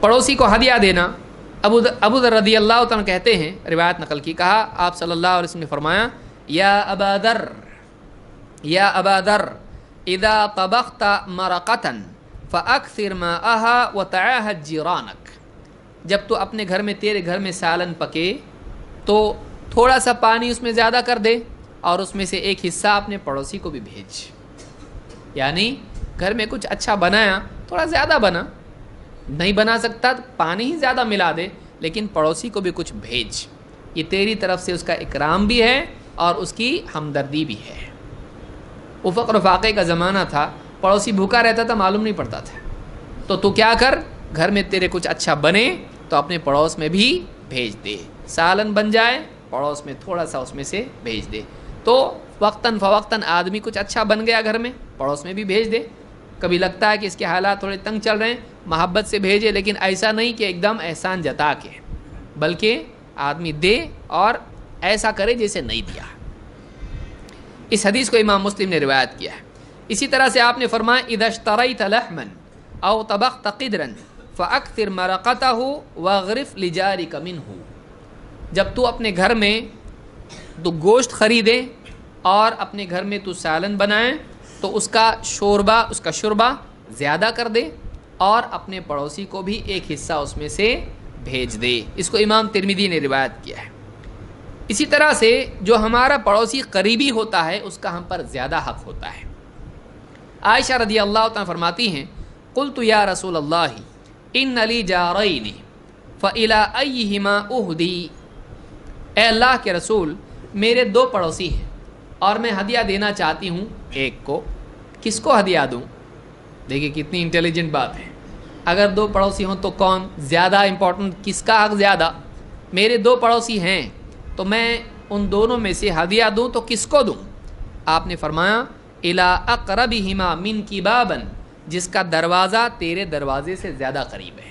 पड़ोसी को हदिया देना। अबू दर रज़ी अल्लाह तआला कहते हैं, रिवायत नकल की, कहा आप सल्लल्लाहु अलैहि वसल्लम ने फरमाया, या अबा दर इदा तबख्ता मरक़तन फ़अक्सिर माअहा व तआहद जीरानक। जब तो अपने घर में, तेरे घर में सालन पके तो थोड़ा सा पानी उसमें ज़्यादा कर दे और उसमें से एक हिस्सा अपने पड़ोसी को भी भेज। यानी घर में कुछ अच्छा बनाया, थोड़ा ज़्यादा बना, नहीं बना सकता तो पानी ही ज़्यादा मिला दे, लेकिन पड़ोसी को भी कुछ भेज। ये तेरी तरफ से उसका इकराम भी है और उसकी हमदर्दी भी है। वो फ़क़्र फ़ाक़े का ज़माना था, पड़ोसी भूखा रहता था, मालूम नहीं पड़ता था। तो तू क्या कर, घर में तेरे कुछ अच्छा बने तो अपने पड़ोस में भी भेज दे। सालन बन जाए, पड़ोस में थोड़ा सा उसमें से भेज दे। तो वक्तन फ़वक्तन आदमी कुछ अच्छा बन गया घर में, पड़ोस में भी भेज दे। कभी लगता है कि इसके हालात थोड़े तंग चल रहे हैं, मोहब्बत से भेजे, लेकिन ऐसा नहीं कि एकदम एहसान जता के, बल्कि आदमी दे और ऐसा करे जैसे नहीं दिया। इस हदीस को इमाम मुस्लिम ने रिवायत किया है। इसी तरह से आपने फरमाया, इज़ा इश्तरैत लहमन औ तबख्त क़िदरन फ़अक्सिर मरक़तहु वग़रिफ़ लिजारिक मिन्हु। जब तू अपने घर में तो गोश्त ख़रीदे और अपने घर में तू सालन बनाए तो उसका शुरबा ज़्यादा कर दे और अपने पड़ोसी को भी एक हिस्सा उसमें से भेज दे। इसको इमाम तिरमिज़ी ने रिवायत किया है। इसी तरह से जो हमारा पड़ोसी करीबी होता है उसका हम पर ज़्यादा हक़ होता है। आयशा रज़ी अल्लाह तआला फरमाती हैं, क़ुल्तु या रसूल अल्लाह इन्न ली जारैनि फ़इला अय्यिहिमा उहदी। ए अल्लाह के रसूल, मेरे दो पड़ोसी हैं और मैं हदिया देना चाहती हूँ एक को, किसको हदिया दूँ? देखिए कितनी इंटेलिजेंट बात है। अगर दो पड़ोसी हों तो कौन ज़्यादा इम्पोर्टेंट, किसका हक़ ज़्यादा? मेरे दो पड़ोसी हैं तो मैं उन दोनों में से हदिया दूँ तो किसको दूँ? आपने फरमाया, इला अक़रबिहिमा मिनकी बाबन, जिसका दरवाज़ा तेरे दरवाज़े से ज़्यादा करीब है।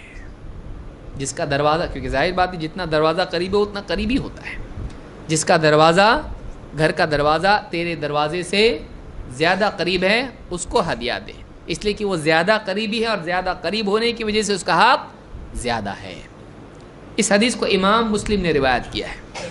जिसका दरवाज़ा, क्योंकि ज़ाहिर बात है जितना दरवाज़ा करीब है उतना करीबी होता है। जिसका दरवाज़ा, घर का दरवाज़ा तेरे दरवाज़े से ज़्यादा करीब है उसको हदिया दे, इसलिए कि वो ज़्यादा करीबी है और ज़्यादा करीब होने की वजह से उसका हक़ ज़्यादा है। इस हदीस को इमाम मुस्लिम ने रिवायत किया है।